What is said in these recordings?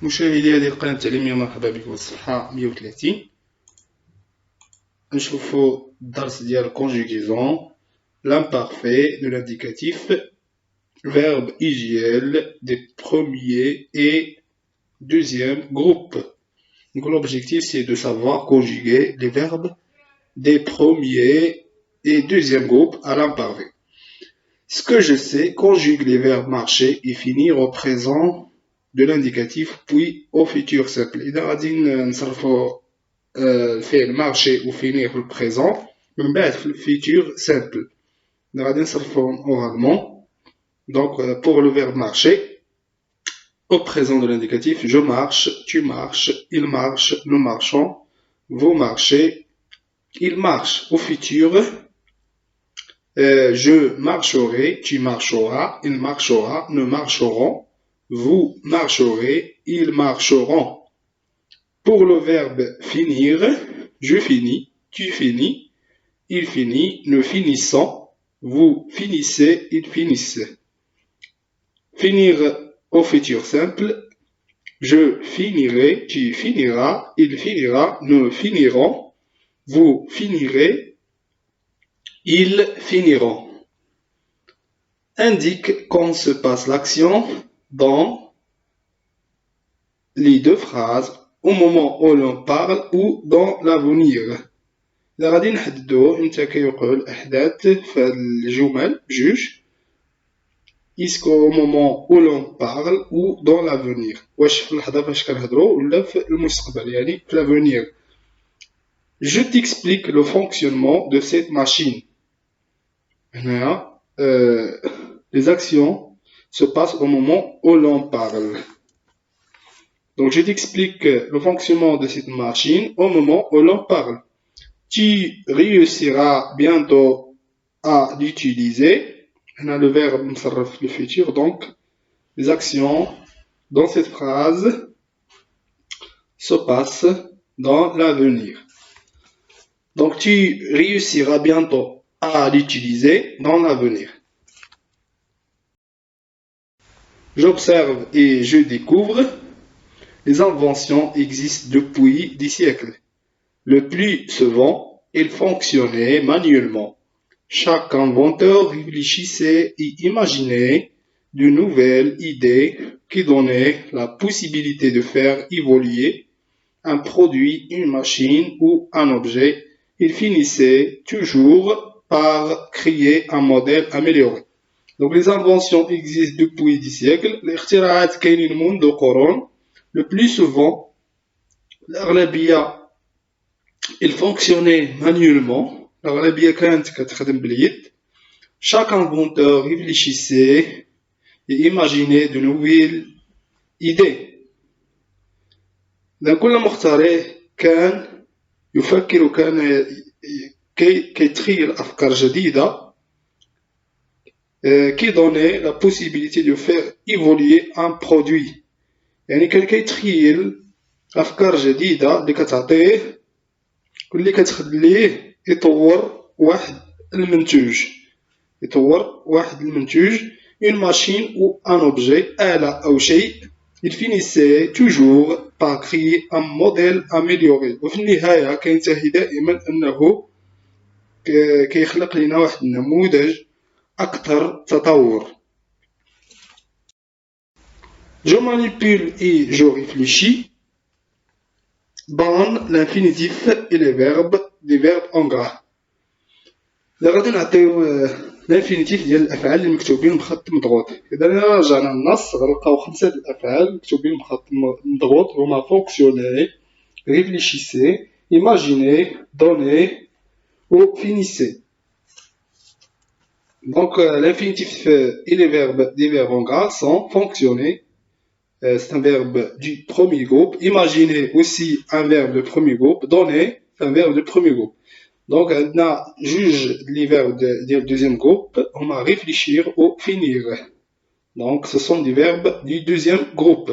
مشاهدي هذه القناة التعليمية، مرحبا بكم. الصفحة 130 نشوفوا الدرس ديال conjugaison, l'imparfait de l'indicatif, verbe IGL des premiers et deuxième groupes. Donc l'objectif c'est de savoir conjuguer les verbes des premiers et deuxième groupe à l'imparfait. Ce que je sais, conjugue les verbes marcher et finir au présent de l'indicatif puis au futur simple. إذا غادي نصرفوا الفعل marcher ou finir في البريزون من بعد في الفيتور simple. إذا غادي نصرفوهم oralement. Donc pour le verbe marcher, au présent de l'indicatif, je marche, tu marches, il marche, nous marchons, vous marchez, il marche. Au futur, je marcherai, tu marcheras, il marchera, nous marcherons, vous marcherez, ils marcheront. Pour le verbe finir, je finis, tu finis, il finit, nous finissons, vous finissez, ils finissent. Finir au futur simple, je finirai, tu finiras, il finira, nous finirons, vous finirez, ils finiront. Indique quand se passe l'action dans les deux phrases, au moment où l'on parle ou dans l'avenir. إذا غادي نحددو أنت كيوقعو الأحداث في هاد الجمل بجوج إسكو au moment où l'on parle ou dans l'avenir، واش في اللحظة فاش كنهضرو ولا في المستقبل يعني في l'avenir. Je t'explique le fonctionnement de cette machine. هنايا les actions se passent au moment où l'on parle. Donc je t'explique le fonctionnement de cette machine au moment où l'on parle. Tu réussiras bientôt à l'utiliser. On a le verbe مصرف le futur, donc les actions dans cette phrase se passent dans l'avenir. Donc tu réussiras bientôt à l'utiliser dans l'avenir. J'observe et je découvre. Les inventions existent depuis des siècles. Le plus souvent, elles fonctionnaient manuellement. Chaque inventeur réfléchissait et imaginait de nouvelles idées qui donnaient la possibilité de faire évoluer un produit, une machine ou un objet. Il finissait toujours par créer un modèle amélioré. Donc les inventions existent depuis des siècles. الاختراعات كاينين منذ قرون. Le plus souvent, الأغلبية il fonctionnait manuellement. الأغلبية كانت كتخدم باليد. Chaque inventeur réfléchissait et imaginait de nouvelles idées. كل مخترع كان يفكر وكان كيتخيل أفكار جديدة qui donnait la possibilité de faire évoluer un produit. يعني كان كيتخيل أفكار جديدة اللي كتعطيه واللي كتخليه يطور واحد المنتوج. une machine ou un objet, آلة أو شيء. Il finissait toujours par créer un modèle amélioré. وفي النهاية كينتهي دائما أنه كيخلق لنا واحد النموذج أكثر تطور. Je manipule et je réfléchis. Dans l'infinitif et les verbes, des verbes en gras. إذا غادي نعطيو الانفينيتيف ديال الأفعال اللي مكتوبين بخط مضغوط. إذا رجعنا للنص غنلقاو 5 الأفعال مكتوبين بخط مضغوط هما fonctionner, réfléchissez, imaginez, donner ou finissez. Donc l'infinitif et les verbes des verbes en gras sont fonctionner. C'est un verbe du premier groupe. Imaginez aussi un verbe de premier groupe. Donner, un verbe de premier groupe. Donc, on a juge les verbes du deuxième groupe. On va réfléchir ou finir. Donc, ce sont des verbes du deuxième groupe.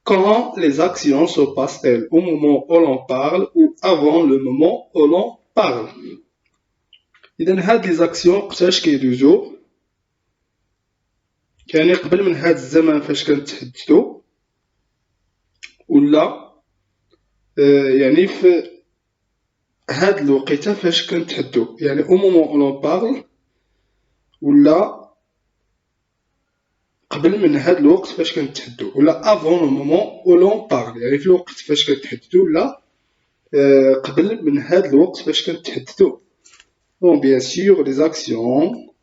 Quand les actions se passent-elles? Au moment où l'on parle ou avant le moment où l'on parle? إذن هاد les actions قتاش كيدوزو؟ يعني قبل من هاد الزمن فاش كنتحدثو ولا يعني في هاد الوقيته فاش كنتحدو يعني au moment où l'on parle ولا قبل من هاد الوقت فاش كنتحدو ولا avant le moment où l'on parle يعني في الوقت فاش كنتحدثوا ولا قبل من هاد الوقت فاش كنتحدثوا. Bon, bien sûr, les actions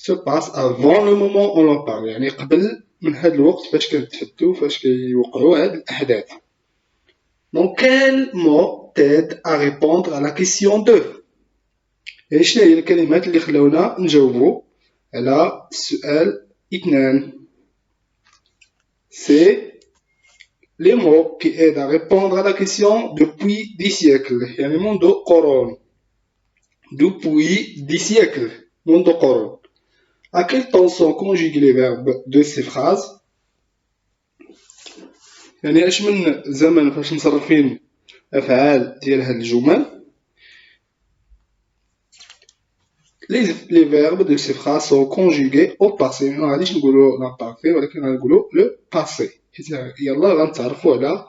se passent avant le moment où l'on parle يعني قبل من هاد الوقت فاش كنتحدثوا فاش كيوقعوا هاد الأحداث. Donc quel mot t'aide à répondre à la question 2 يعني شنو هي الكلمات اللي خلاونا نجاوبوا على السؤال 2. C'est les mots qui aident à répondre à la question depuis des siècles يعني منذ قرون. Depuis des siècles منذ قرون. À quel temps sont conjugués les verbes de ces phrases يعني اش من زمن فاش مصرفين افعال ديال هاد الجمل. Les verbes de ces phrases sont conjugués au passé. ما غاديش نقولوا l'imparfait ولكن غنقولوا le passé. يلا غنتعرفوا على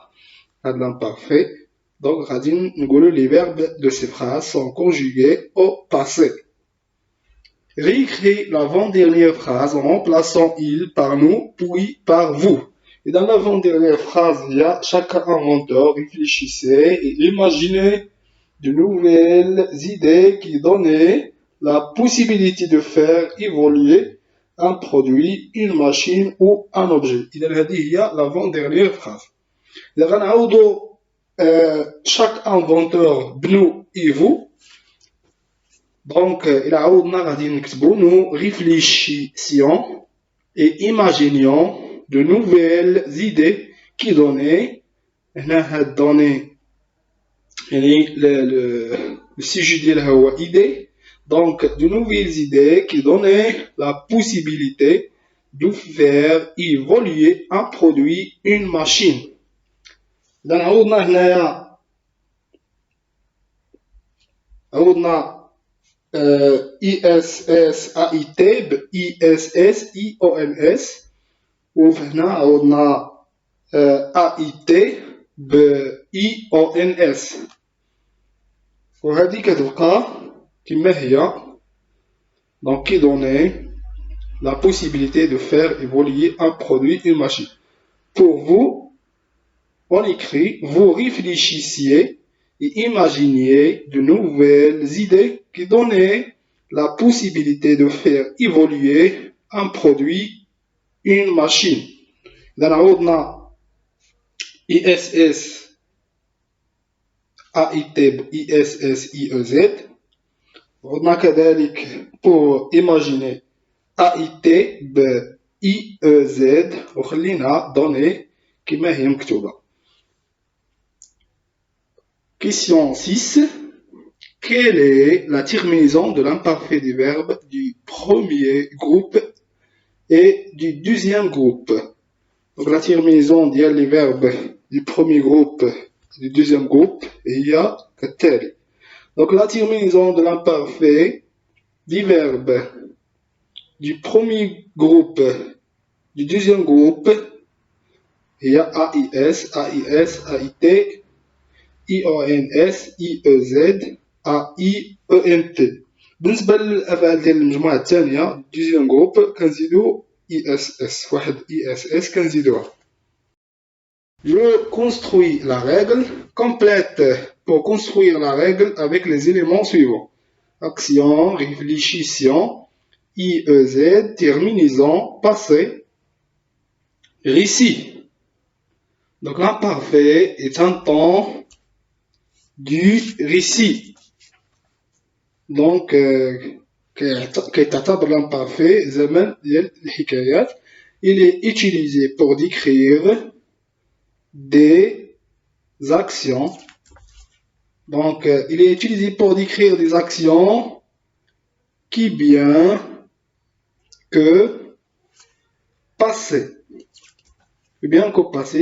هاد l'imparfait. Donc غادي نقولوا les verbes de ces phrases sont conjugués au passé. Réécris l'avant-dernière phrase en remplaçant il par nous puis par vous. Et dans l'avant-dernière phrase, il y a chaque inventeur réfléchissait et imaginait de nouvelles idées qui donnaient la possibilité de faire évoluer un produit, une machine ou un objet. إذا هذه هي l'avant-dernière phrase. إذا غنعاودوا chaque inventeur بنو et vous. Donc إلا عاودنا غادي نكتبوا nous réfléchissions et imaginions de nouvelles idées qui donnaient هنا هاد données يعني le sujet ديالها هو idée. Donc, de nouvelles idées qui donnaient la possibilité de faire évoluer un produit, une machine. Donc, on a ISSAIT, ISSIONS, ou on a AIT, IONS. وهذه كتبقى كما هي donc qui donnait la possibilité de faire évoluer un produit, une machine. Pour vous, on écrit vous réfléchissiez et imaginiez de nouvelles idées qui donnaient la possibilité de faire évoluer un produit, une machine. Dans la ISS AITB ISS IEZ. On a كذلك pour imaginer AITB IEZ وخلينا donner كما هي مكتوبة. Question 6. Quelle est la terminaison de l'imparfait du verbe du premier groupe et du deuxième groupe? Donc la terminaison des verbes du premier groupe et du deuxième groupe هي كالتالي. Donc la terminaison de l'imparfait du verbe du premier groupe du deuxième groupe il y a AIS, AIS, AIT, IONS, IEZ, AIENT. بالنسبة للأفعال ديال المجموعة الثانية deuxième groupe كنزيدو ISS واحد ISS كنزيدوها. Je construis la règle complète pour construire la règle avec les éléments suivants. Action, réfléchissant, IEZ, terminaison, passé, récit. Donc l'imparfait est un temps du récit. Donc كيتعتبر l'imparfait زمن ديال الحكايات. Il est utilisé pour décrire des actions. Donc, il est utilisé pour décrire des actions qui, bien que passées,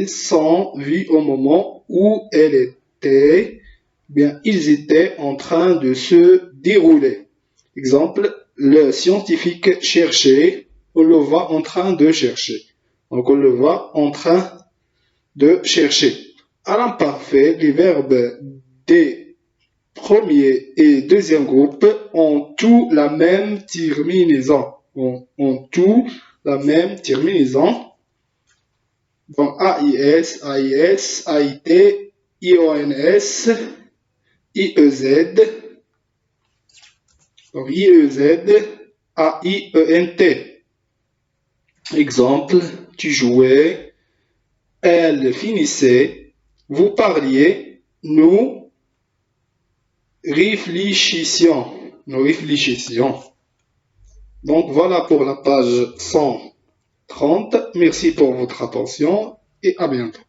sont vues au moment où elles étaient, bien, ils étaient en train de se dérouler. Exemple, le scientifique cherchait, on le voit en train de chercher. Donc, on le voit en train de chercher. À l'imparfait, les verbes des premier et deuxième groupe ont tous la même terminaison. Ont tous la même terminaison. Donc AIS, AIS, AIT, IONS, IEZ. Donc IEZ, AIENT. Exemple, tu jouais, elle finissait, vous parliez, nous réfléchissions. Nous réfléchissions. Donc voilà pour la page 130. Merci pour votre attention et à bientôt.